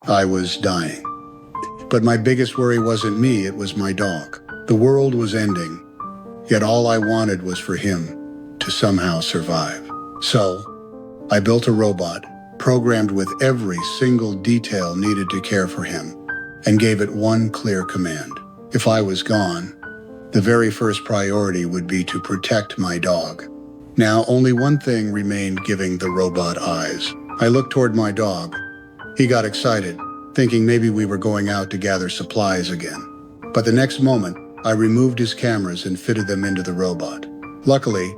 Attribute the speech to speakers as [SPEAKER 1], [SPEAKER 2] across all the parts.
[SPEAKER 1] I was dying. But my biggest worry wasn't me, it was my dog. The world was ending, yet all I wanted was for him to somehow survive. So, I built a robot, programmed with every single detail needed to care for him, and gave it one clear command. If I was gone, the very first priority would be to protect my dog. Now, only one thing remained giving the robot eyes. I looked toward my dog. He got excited, thinking maybe we were going out to gather supplies again. But the next moment, I removed his cameras and fitted them into the robot. Luckily,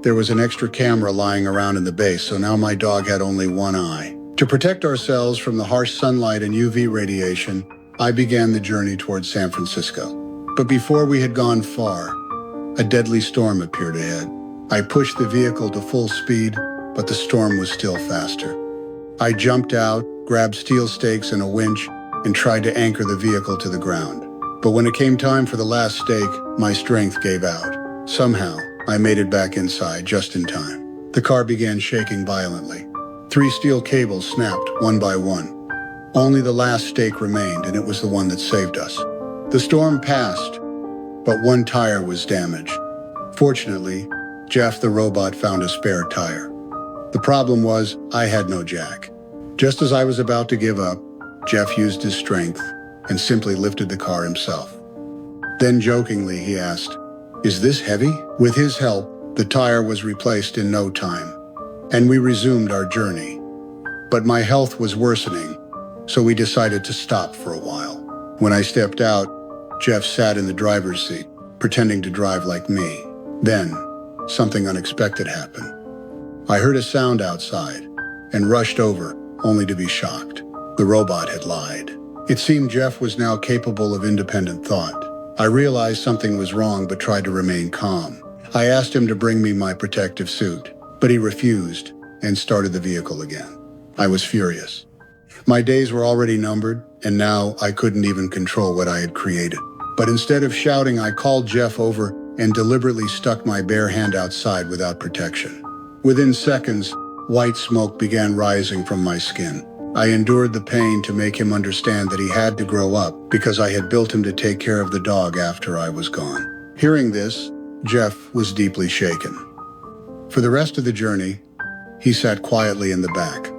[SPEAKER 1] there was an extra camera lying around in the base, so now my dog had only one eye. To protect ourselves from the harsh sunlight and UV radiation, I began the journey towards San Francisco. But before we had gone far, a deadly storm appeared ahead. I pushed the vehicle to full speed, but the storm was still faster. I jumped out, grabbed steel stakes and a winch, and tried to anchor the vehicle to the ground. But when it came time for the last stake, my strength gave out. Somehow, I made it back inside just in time. The car began shaking violently. 3 steel cables snapped one by one. Only the last stake remained, and it was the one that saved us. The storm passed, but one tire was damaged. Fortunately, Jeff the robot found a spare tire. The problem was, I had no jack. Just as I was about to give up, Jeff used his strength and simply lifted the car himself. Then jokingly he asked, "Is this heavy?" With his help, the tire was replaced in no time, and we resumed our journey. But my health was worsening, so we decided to stop for a while. When I stepped out, Jeff sat in the driver's seat, pretending to drive like me. Then, something unexpected happened. I heard a sound outside and rushed over, only to be shocked. The robot had lied. It seemed Jeff was now capable of independent thought. I realized something was wrong but tried to remain calm. I asked him to bring me my protective suit, but he refused and started the vehicle again. I was furious. My days were already numbered, and now I couldn't even control what I had created. But instead of shouting, I called Jeff over and deliberately stuck my bare hand outside without protection. Within seconds, white smoke began rising from my skin. I endured the pain to make him understand that he had to grow up because I had built him to take care of the dog after I was gone. Hearing this, Jeff was deeply shaken. For the rest of the journey, he sat quietly in the back,